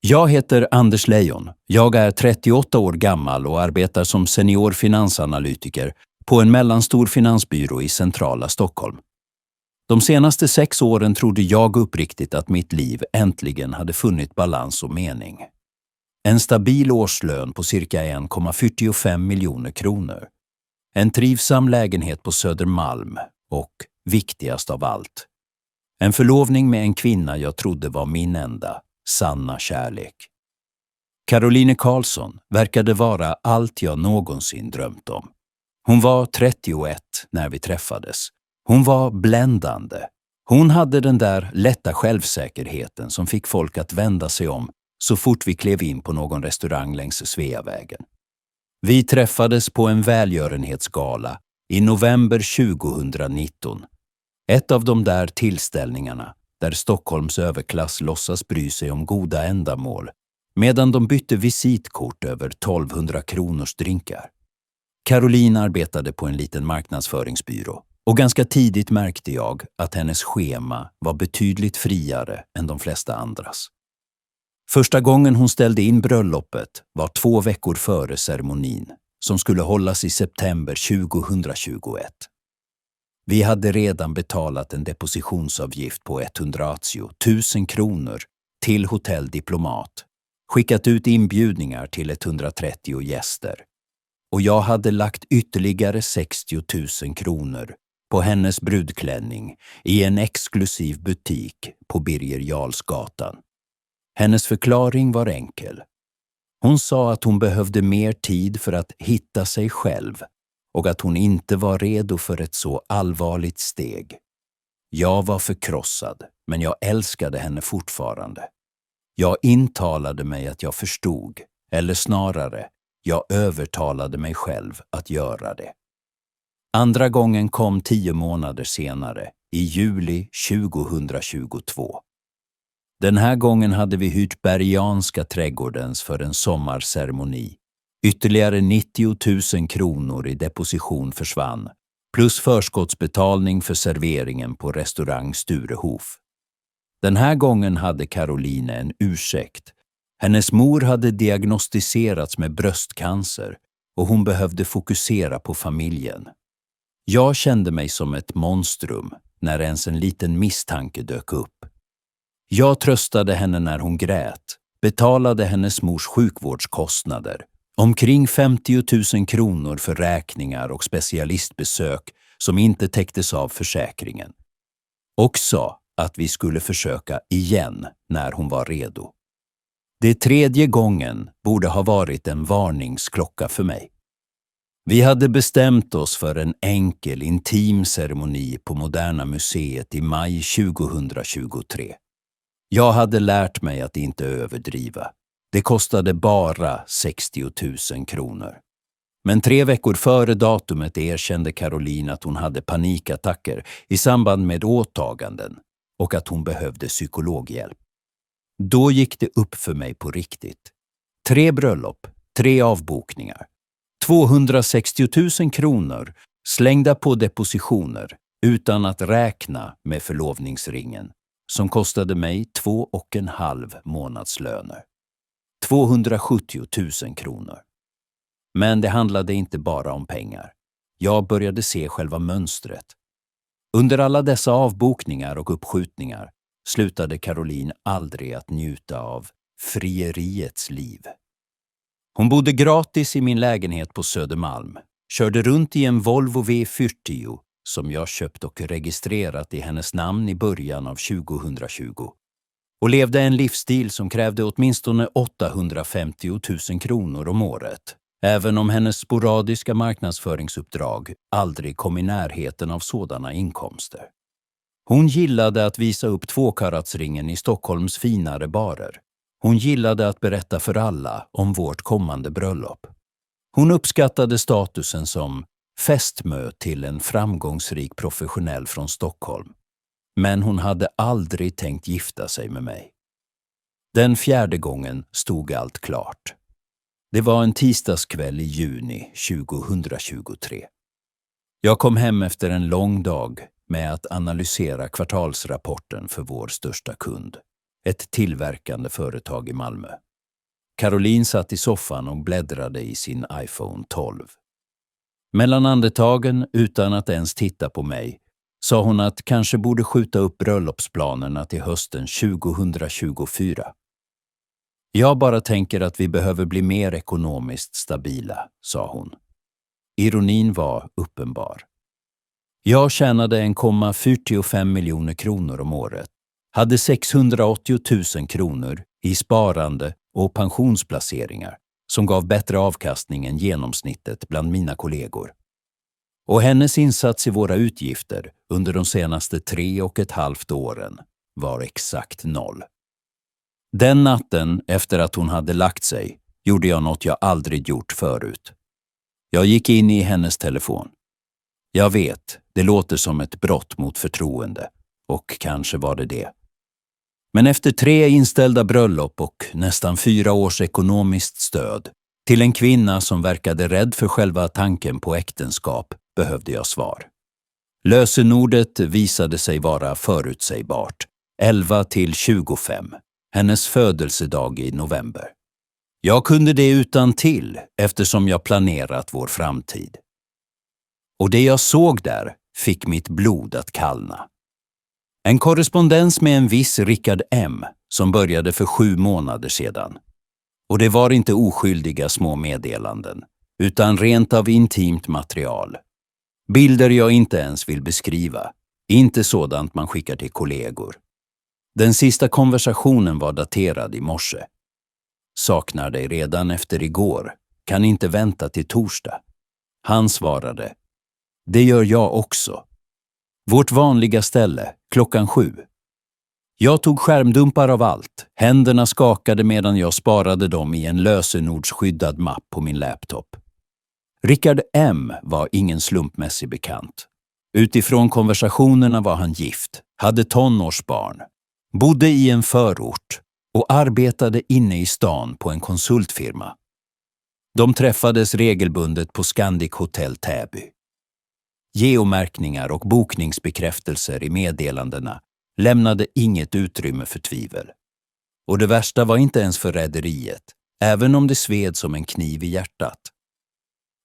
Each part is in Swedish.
Jag heter Anders Leijon. Jag är 38 år gammal och arbetar som senior finansanalytiker på en mellanstor finansbyrå i centrala Stockholm. De senaste 6 åren trodde jag uppriktigt att mitt liv äntligen hade funnit balans och mening. En stabil årslön på cirka 1,45 miljoner kronor. En trivsam lägenhet på Södermalm och, viktigast av allt, en förlovning med en kvinna jag trodde var min enda, sanna kärlek. Caroline Karlsson verkade vara allt jag någonsin drömt om. Hon var 31 när vi träffades. Hon var bländande. Hon hade den där lätta självsäkerheten som fick folk att vända sig om så fort vi klev in på någon restaurang längs Sveavägen. Vi träffades på en välgörenhetsgala i november 2019. Ett av de där tillställningarna där Stockholms överklass låtsas bry sig om goda ändamål medan de bytte visitkort över 1200 kronors drinkar. Caroline arbetade på en liten marknadsföringsbyrå och ganska tidigt märkte jag att hennes schema var betydligt friare än de flesta andras. Första gången hon ställde in bröllopet var 2 veckor före ceremonin som skulle hållas i september 2021. Vi hade redan betalat en depositionsavgift på 180 000 kronor till Hotell Diplomat, skickat ut inbjudningar till 130 gäster och jag hade lagt ytterligare 60 000 kronor på hennes brudklänning i en exklusiv butik på Birger Jarlsgatan. Hennes förklaring var enkel. Hon sa att hon behövde mer tid för att hitta sig själv och att hon inte var redo för ett så allvarligt steg. Jag var förkrossad, men jag älskade henne fortfarande. Jag intalade mig att jag förstod, eller snarare, jag övertalade mig själv att göra det. Andra gången kom 10 månader senare, i juli 2022. Den här gången hade vi hyrt Bergianska trädgårdens för en sommarceremoni. Ytterligare 90 000 kronor i deposition försvann, plus förskottsbetalning för serveringen på restaurang Sturehof. Den här gången hade Caroline en ursäkt. Hennes mor hade diagnostiserats med bröstcancer och hon behövde fokusera på familjen. Jag kände mig som ett monstrum när ens en liten misstanke dök upp. Jag tröstade henne när hon grät, betalade hennes mors sjukvårdskostnader, omkring 50 000 kronor för räkningar och specialistbesök som inte täcktes av försäkringen. Och sa att vi skulle försöka igen när hon var redo. Det 3:e gången borde ha varit en varningsklocka för mig. Vi hade bestämt oss för en enkel, intim ceremoni på Moderna museet i maj 2023. Jag hade lärt mig att inte överdriva. Det kostade bara 60 000 kronor. Men 3 veckor före datumet erkände Caroline att hon hade panikattacker i samband med åtaganden och att hon behövde psykologhjälp. Då gick det upp för mig på riktigt. 3 bröllop, 3 avbokningar. 260 000 kronor slängda på depositioner utan att räkna med förlovningsringen som kostade mig 2,5 månadslöner. 270 000 kronor. Men det handlade inte bara om pengar. Jag började se själva mönstret. Under alla dessa avbokningar och uppskjutningar slutade Caroline aldrig att njuta av frieriets liv. Hon bodde gratis i min lägenhet på Södermalm, körde runt i en Volvo V40 som jag köpt och registrerat i hennes namn i början av 2020 och levde en livsstil som krävde åtminstone 850 000 kronor om året, även om hennes sporadiska marknadsföringsuppdrag aldrig kom i närheten av sådana inkomster. Hon gillade att visa upp 2-karatsringen i Stockholms finare barer. Hon gillade att berätta för alla om vårt kommande bröllop. Hon uppskattade statusen som fästmö till en framgångsrik professionell från Stockholm. Men hon hade aldrig tänkt gifta sig med mig. Den 4:e gången stod allt klart. Det var en tisdagskväll i juni 2023. Jag kom hem efter en lång dag med att analysera kvartalsrapporten för vår största kund. ett tillverkande företag i Malmö. Caroline satt i soffan och bläddrade i sin iPhone 12. Mellan andetagen, utan att ens titta på mig, sa hon att kanske borde skjuta upp bröllopsplanerna till hösten 2024. Jag bara tänker att vi behöver bli mer ekonomiskt stabila, sa hon. Ironin var uppenbar. Jag tjänade 1,45 miljoner kronor om året, hade 680 000 kronor i sparande och pensionsplaceringar som gav bättre avkastning än genomsnittet bland mina kollegor. Och hennes insats i våra utgifter under de senaste 3,5 åren var exakt 0. Den natten efter att hon hade lagt sig gjorde jag något jag aldrig gjort förut. Jag gick in i hennes telefon. Jag vet, det låter som ett brott mot förtroende, och kanske var det det. Men efter 3 inställda bröllop och nästan 4 års ekonomiskt stöd till en kvinna som verkade rädd för själva tanken på äktenskap behövde jag svar. Lösenordet visade sig vara förutsägbart, 11-25, hennes födelsedag i november. Jag kunde det utan till eftersom jag planerat vår framtid. Och det jag såg där fick mitt blod att kallna. En korrespondens med en viss Rickard M. som började för 7 månader sedan. Och det var inte oskyldiga små meddelanden, utan rent av intimt material. Bilder jag inte ens vill beskriva, inte sådant man skickar till kollegor. Den sista konversationen var daterad i morse. Saknar dig redan efter igår, kan inte vänta till torsdag. Han svarade, det gör jag också. Vårt vanliga ställe, 7:00. Jag tog skärmdumpar av allt. Händerna skakade medan jag sparade dem i en lösenordsskyddad mapp på min laptop. Rickard M. var ingen slumpmässig bekant. Utifrån konversationerna var han gift, hade tonårsbarn, bodde i en förort och arbetade inne i stan på en konsultfirma. De träffades regelbundet på Scandic Hotel Täby. Geomärkningar och bokningsbekräftelser i meddelandena lämnade inget utrymme för tvivel. Och det värsta var inte ens för rederiet, även om det sved som en kniv i hjärtat.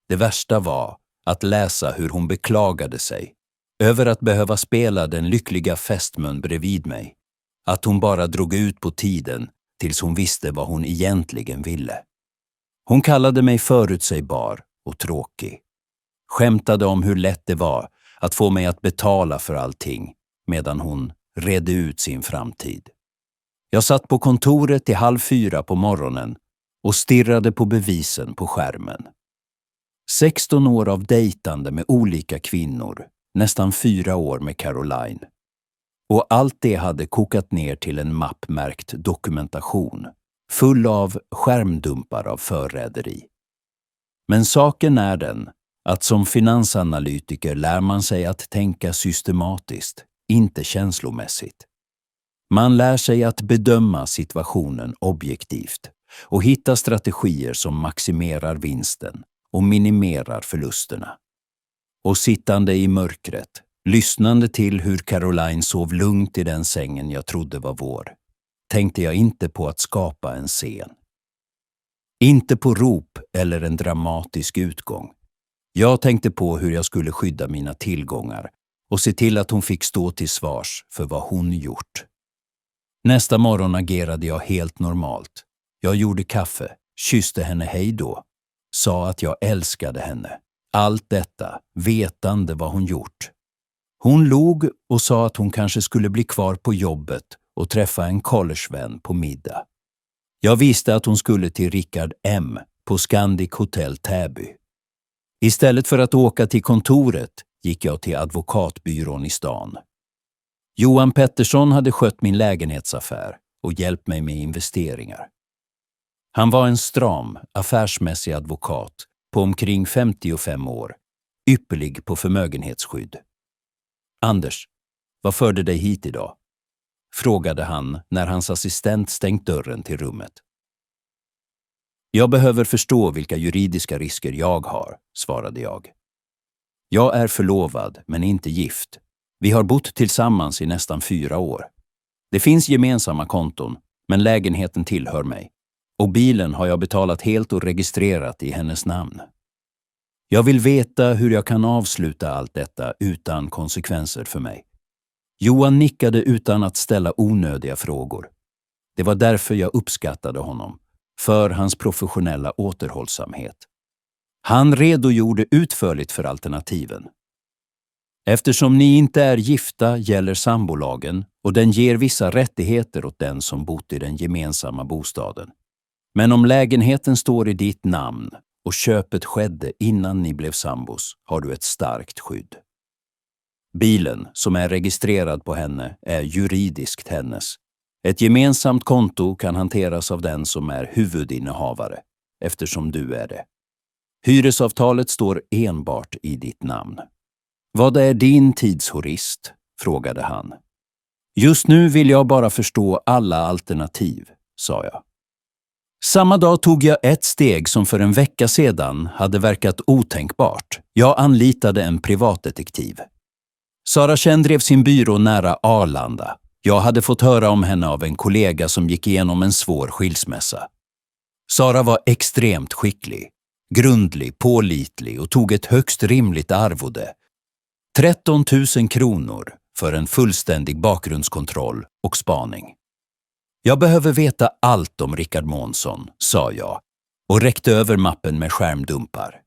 Det värsta var att läsa hur hon beklagade sig över att behöva spela den lyckliga fästmön bredvid mig. Att hon bara drog ut på tiden tills hon visste vad hon egentligen ville. Hon kallade mig förutsägbar och tråkig. Skämtade om hur lätt det var att få mig att betala för allting medan hon redde ut sin framtid. Jag satt på kontoret till 3:30 på morgonen och stirrade på bevisen på skärmen. 16 år av dejtande med olika kvinnor, nästan 4 år med Caroline. Och allt det hade kokat ner till en mappmärkt dokumentation, full av skärmdumpar av förräderi. Men saken är den att som finansanalytiker lär man sig att tänka systematiskt, inte känslomässigt. Man lär sig att bedöma situationen objektivt och hitta strategier som maximerar vinsten och minimerar förlusterna. Och sittande i mörkret, lyssnande till hur Caroline sov lugnt i den sängen jag trodde var vår, tänkte jag inte på att skapa en scen. Inte på rop eller en dramatisk utgång. Jag tänkte på hur jag skulle skydda mina tillgångar och se till att hon fick stå till svars för vad hon gjort. Nästa morgon agerade jag helt normalt. Jag gjorde kaffe, kysste henne hej då, sa att jag älskade henne. Allt detta, vetande vad hon gjort. Hon log och sa att hon kanske skulle bli kvar på jobbet och träffa en collegevän på middag. Jag visste att hon skulle till Rickard M. på Scandic Hotel Täby. Istället för att åka till kontoret gick jag till advokatbyrån i stan. Johan Pettersson hade skött min lägenhetsaffär och hjälpt mig med investeringar. Han var en stram, affärsmässig advokat på omkring 55 år, ypperlig på förmögenhetsskydd. Anders, vad förde dig hit idag? Frågade han när hans assistent stängt dörren till rummet. Jag behöver förstå vilka juridiska risker jag har, svarade jag. Jag är förlovad men inte gift. Vi har bott tillsammans i nästan 4 år. Det finns gemensamma konton, men lägenheten tillhör mig. Och bilen har jag betalat helt och registrerat i hennes namn. Jag vill veta hur jag kan avsluta allt detta utan konsekvenser för mig. Johan nickade utan att ställa onödiga frågor. Det var därför jag uppskattade honom, för hans professionella återhållsamhet. Han redogjorde utförligt för alternativen. Eftersom ni inte är gifta gäller sambolagen och den ger vissa rättigheter åt den som bott i den gemensamma bostaden. Men om lägenheten står i ditt namn och köpet skedde innan ni blev sambos har du ett starkt skydd. Bilen, som är registrerad på henne, är juridiskt hennes. Ett gemensamt konto kan hanteras av den som är huvudinnehavare, eftersom du är det. Hyresavtalet står enbart i ditt namn. Vad är din tidshorist? Frågade han. Just nu vill jag bara förstå alla alternativ, sa jag. Samma dag tog jag ett steg som för en vecka sedan hade verkat otänkbart. Jag anlitade en privatdetektiv. Sara Chen drev sin byrå nära Arlanda. Jag hade fått höra om henne av en kollega som gick igenom en svår skilsmässa. Sara var extremt skicklig, grundlig, pålitlig och tog ett högst rimligt arvode. 13 000 kronor för en fullständig bakgrundskontroll och spaning. Jag behöver veta allt om Rickard Månsson, sa jag och räckte över mappen med skärmdumpar.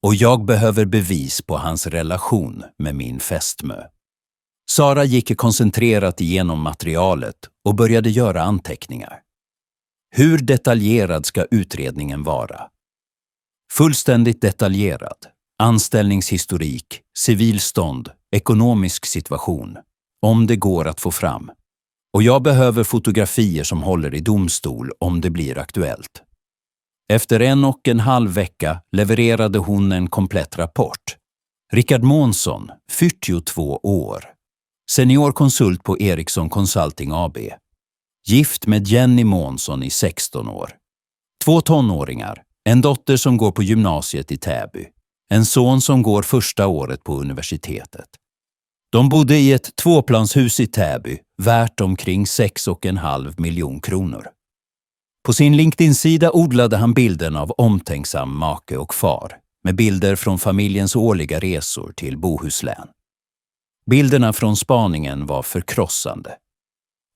Och jag behöver bevis på hans relation med min fästmö. Sara gick koncentrerat igenom materialet och började göra anteckningar. Hur detaljerad ska utredningen vara? Fullständigt detaljerad. Anställningshistorik, civilstånd, ekonomisk situation. Om det går att få fram. Och jag behöver fotografier som håller i domstol om det blir aktuellt. Efter 1,5 vecka levererade hon en komplett rapport. Rickard Månsson, 42 år. Seniorkonsult på Ericsson Consulting AB. Gift med Jenny Månsson i 16 år. 2 tonåringar, en dotter som går på gymnasiet i Täby. En son som går första året på universitetet. De bodde i ett 2-planshus i Täby, värt omkring 6,5 miljoner kronor. På sin LinkedIn-sida odlade han bilden av omtänksam make och far, med bilder från familjens årliga resor till Bohuslän. Bilderna från spaningen var förkrossande.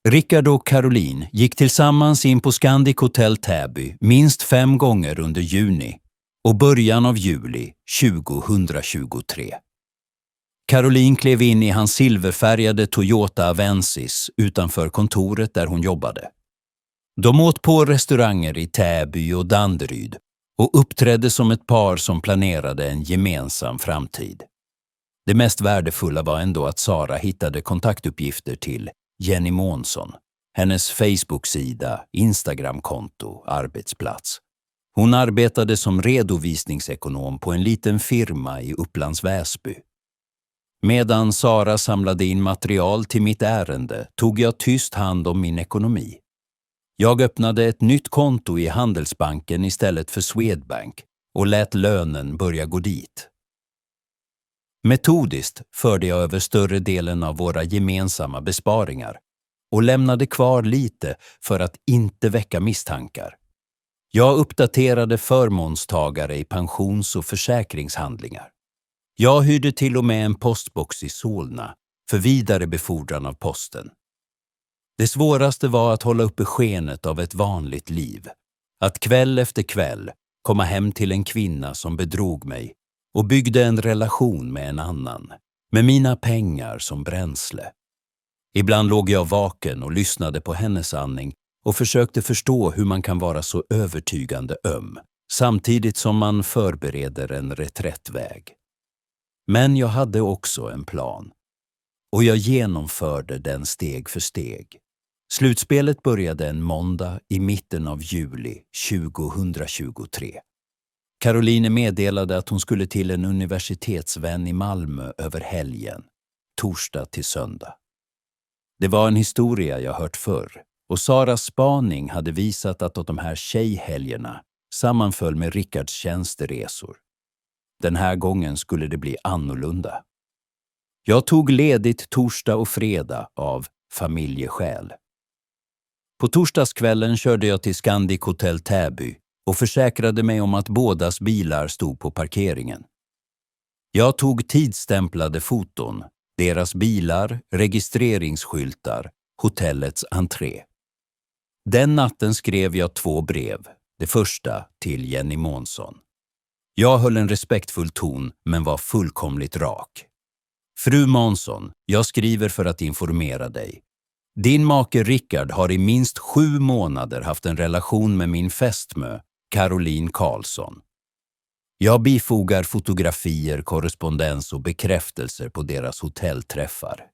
Rickard och Caroline gick tillsammans in på Scandic Hotel Täby minst 5 gånger under juni och början av juli 2023. Caroline klev in i hans silverfärgade Toyota Avensis utanför kontoret där hon jobbade. De åt på restauranger i Täby och Danderyd och uppträdde som ett par som planerade en gemensam framtid. Det mest värdefulla var ändå att Sara hittade kontaktuppgifter till Jenny Månsson, hennes Facebook-sida, Instagram-konto, arbetsplats. Hon arbetade som redovisningsekonom på en liten firma i Upplands Väsby. Medan Sara samlade in material till mitt ärende tog jag tyst hand om min ekonomi. Jag öppnade ett nytt konto i Handelsbanken istället för Swedbank och lät lönen börja gå dit. Metodiskt förde jag över större delen av våra gemensamma besparingar och lämnade kvar lite för att inte väcka misstankar. Jag uppdaterade förmånstagare i pensions- och försäkringshandlingar. Jag hyrde till och med en postbox i Solna för vidare befordran av posten. Det svåraste var att hålla uppe skenet av ett vanligt liv. Att kväll efter kväll komma hem till en kvinna som bedrog mig och byggde en relation med en annan, med mina pengar som bränsle. Ibland låg jag vaken och lyssnade på hennes andning och försökte förstå hur man kan vara så övertygande öm, samtidigt som man förbereder en reträttväg. Men jag hade också en plan. Och jag genomförde den steg för steg. Slutspelet började en måndag i mitten av juli 2023. Caroline meddelade att hon skulle till en universitetsvän i Malmö över helgen, torsdag till söndag. Det var en historia jag hört förr och Saras spaning hade visat att de här tjejhelgerna sammanföll med Rickards tjänsteresor. Den här gången skulle det bli annorlunda. Jag tog ledigt torsdag och fredag av familjesjäl. På torsdagskvällen körde jag till Scandic Hotel Täby och försäkrade mig om att bådas bilar stod på parkeringen. Jag tog tidsstämplade foton, deras bilar, registreringsskyltar, hotellets entré. Den natten skrev jag 2 brev, det första till Jenny Månsson. Jag höll en respektfull ton men var fullkomligt rak. Fru Månsson, jag skriver för att informera dig. Din make Rickard har i minst 7 månader haft en relation med min fästmö, Caroline Karlsson. Jag bifogar fotografier, korrespondens och bekräftelser på deras hotellträffar.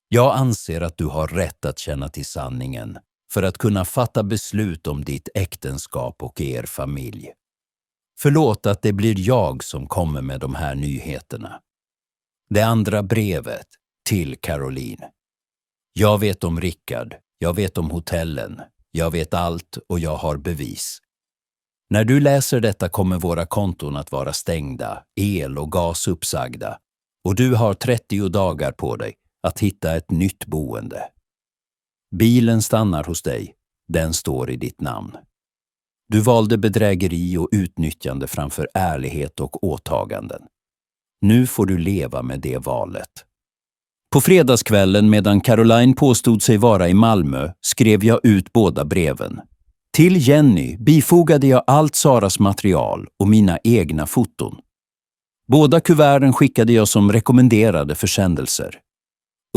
Jag anser att du har rätt att känna till sanningen för att kunna fatta beslut om ditt äktenskap och er familj. Förlåt att det blir jag som kommer med de här nyheterna. Det andra brevet till Caroline. Jag vet om Rickard, jag vet om hotellen, jag vet allt och jag har bevis. När du läser detta kommer våra konton att vara stängda, el och gas uppsagda och du har 30 dagar på dig att hitta ett nytt boende. Bilen stannar hos dig, den står i ditt namn. Du valde bedrägeri och utnyttjande framför ärlighet och åtaganden. Nu får du leva med det valet. På fredagskvällen medan Caroline påstod sig vara i Malmö skrev jag ut båda breven. Till Jenny bifogade jag allt Saras material och mina egna foton. Båda kuverten skickade jag som rekommenderade försändelser.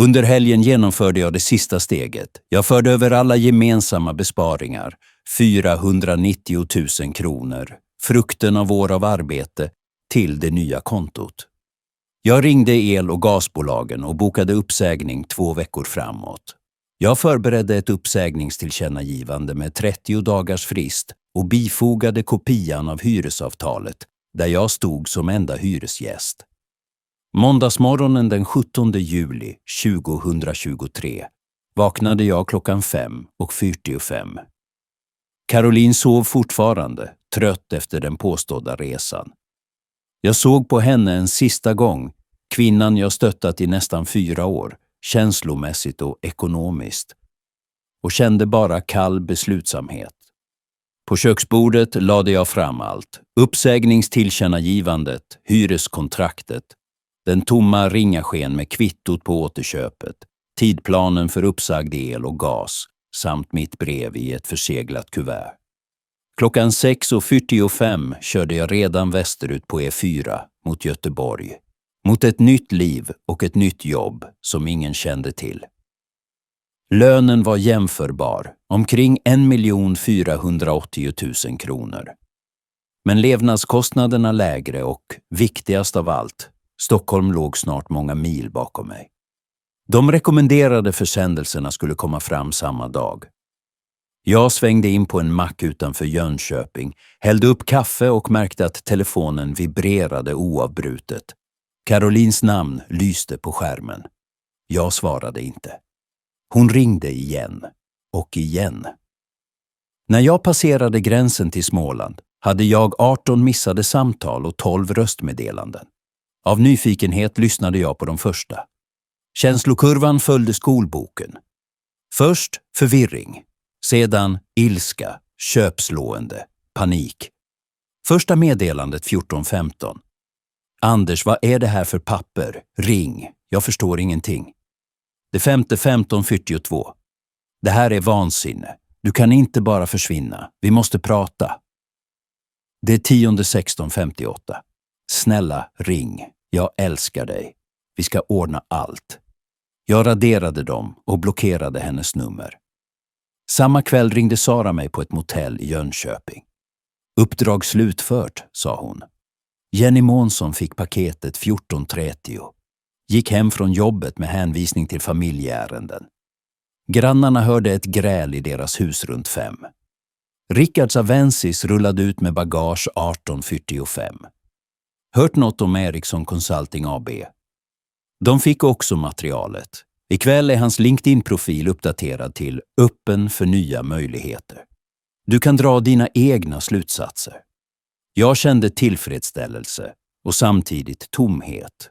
Under helgen genomförde jag det sista steget. Jag förde över alla gemensamma besparingar, 490 000 kronor, frukten av år av arbete, till det nya kontot. Jag ringde el- och gasbolagen och bokade uppsägning 2 veckor framåt. Jag förberedde ett uppsägningstillkännagivande med 30 dagars frist och bifogade kopian av hyresavtalet där jag stod som enda hyresgäst. Måndagsmorgonen den 17 juli 2023 vaknade jag klockan 5:45. Caroline sov fortfarande, trött efter den påstådda resan. Jag såg på henne en sista gång, kvinnan jag stöttat i nästan 4 år, känslomässigt och ekonomiskt, och kände bara kall beslutsamhet. På köksbordet lade jag fram allt, uppsägningstillkännagivandet, hyreskontraktet, den tomma ringasken med kvittot på återköpet, tidplanen för uppsagd el och gas samt mitt brev i ett förseglat kuvert. Klockan 6:45 körde jag redan västerut på E4 mot Göteborg, mot ett nytt liv och ett nytt jobb som ingen kände till. Lönen var jämförbar, omkring 1 480 000 kronor. Men levnadskostnaderna lägre och, viktigast av allt, Stockholm låg snart många mil bakom mig. De rekommenderade försändelserna skulle komma fram samma dag. Jag svängde in på en mack utanför Jönköping, hällde upp kaffe och märkte att telefonen vibrerade oavbrutet. Carolines namn lyste på skärmen. Jag svarade inte. Hon ringde igen och igen. När jag passerade gränsen till Småland hade jag 18 missade samtal och 12 röstmeddelanden. Av nyfikenhet lyssnade jag på de första. Känslokurvan följde skolboken. Först förvirring, sedan ilska, köpslående, panik. Första meddelandet 14:15. Anders, vad är det här för papper? Ring, jag förstår ingenting. Det femte 15:42. Det här är vansinne. Du kan inte bara försvinna. Vi måste prata. Det 10:e 16:58. Snälla, ring. Jag älskar dig. Vi ska ordna allt. Jag raderade dem och blockerade hennes nummer. Samma kväll ringde Sara mig på ett motell i Jönköping. Uppdrag slutfört, sa hon. Jenny Månsson fick paketet 14:30. Gick hem från jobbet med hänvisning till familjeärenden. Grannarna hörde ett gräl i deras hus runt 5. Rickards Avensis rullade ut med bagage 18:45. Hört något om Ericsson Consulting AB? De fick också materialet. Ikväll är hans LinkedIn-profil uppdaterad till öppen för nya möjligheter. Du kan dra dina egna slutsatser. Jag kände tillfredsställelse och samtidigt tomhet.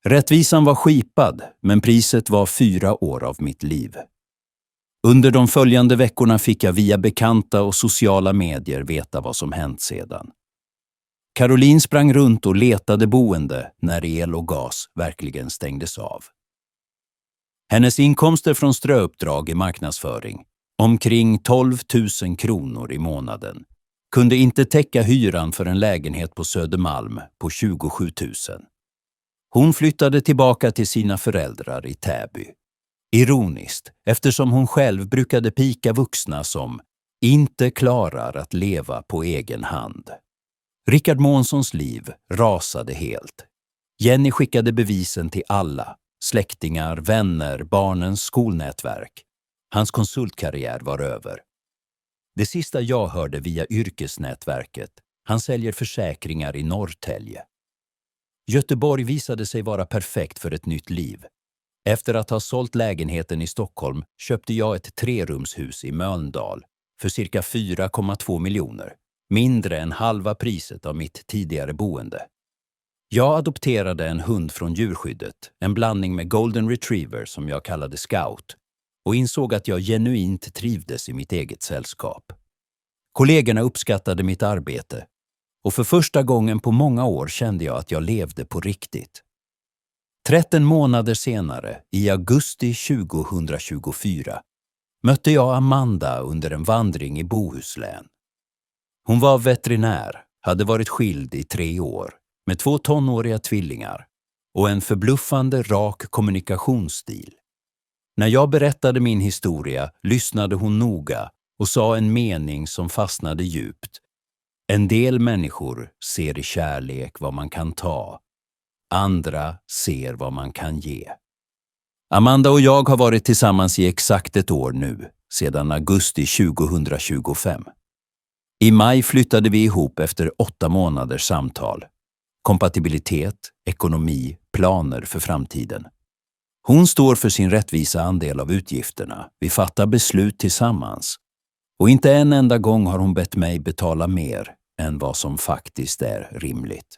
Rättvisan var skipad, men priset var 4 år av mitt liv. Under de följande veckorna fick jag via bekanta och sociala medier veta vad som hänt sedan. Caroline sprang runt och letade boende när el och gas verkligen stängdes av. Hennes inkomster från ströuppdrag i marknadsföring, omkring 12 000 kronor i månaden, kunde inte täcka hyran för en lägenhet på Södermalm på 27 000. Hon flyttade tillbaka till sina föräldrar i Täby. Ironiskt, eftersom hon själv brukade pika vuxna som inte klarar att leva på egen hand. Rickard Månssons liv rasade helt. Jenny skickade bevisen till alla, släktingar, vänner, barnens skolnätverk. Hans konsultkarriär var över. Det sista jag hörde via yrkesnätverket, han säljer försäkringar i Norrtälje. Göteborg visade sig vara perfekt för ett nytt liv. Efter att ha sålt lägenheten i Stockholm köpte jag ett 3-rumshus i Mölndal för cirka 4,2 miljoner, mindre än halva priset av mitt tidigare boende. Jag adopterade en hund från djurskyddet, en blandning med golden retriever som jag kallade Scout, och insåg att jag genuint trivdes i mitt eget sällskap. Kollegorna uppskattade mitt arbete, och för första gången på många år kände jag att jag levde på riktigt. 13 månader senare, i augusti 2024, mötte jag Amanda under en vandring i Bohuslän. Hon var veterinär, hade varit skild i 3 år, med 2 tonåriga tvillingar och en förbluffande rak kommunikationsstil. När jag berättade min historia lyssnade hon noga och sa en mening som fastnade djupt. En del människor ser i kärlek vad man kan ta. Andra ser vad man kan ge. Amanda och jag har varit tillsammans i exakt 1 år nu, sedan augusti 2025. I maj flyttade vi ihop efter 8 månaders samtal. Kompatibilitet, ekonomi, planer för framtiden. Hon står för sin rättvisa andel av utgifterna. Vi fattar beslut tillsammans. Och inte en enda gång har hon bett mig betala mer än vad som faktiskt är rimligt.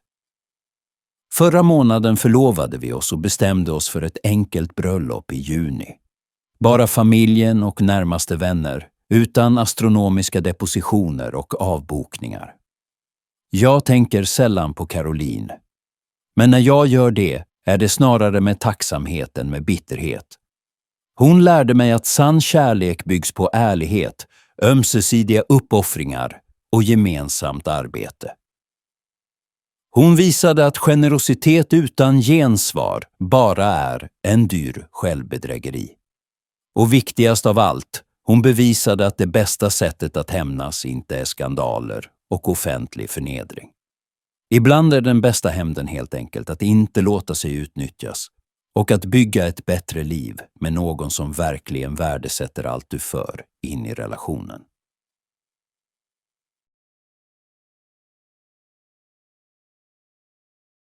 Förra månaden förlovade vi oss och bestämde oss för ett enkelt bröllop i juni. Bara familjen och närmaste vänner, utan astronomiska depositioner och avbokningar. Jag tänker sällan på Caroline. Men när jag gör det är det snarare med tacksamhet än med bitterhet. Hon lärde mig att sann kärlek byggs på ärlighet, ömsesidiga uppoffringar och gemensamt arbete. Hon visade att generositet utan gensvar bara är en dyr självbedrägeri. Och viktigast av allt, hon bevisade att det bästa sättet att hämnas inte är skandaler och offentlig förnedring. Ibland är den bästa hämnden helt enkelt att inte låta sig utnyttjas och att bygga ett bättre liv med någon som verkligen värdesätter allt du för in i relationen.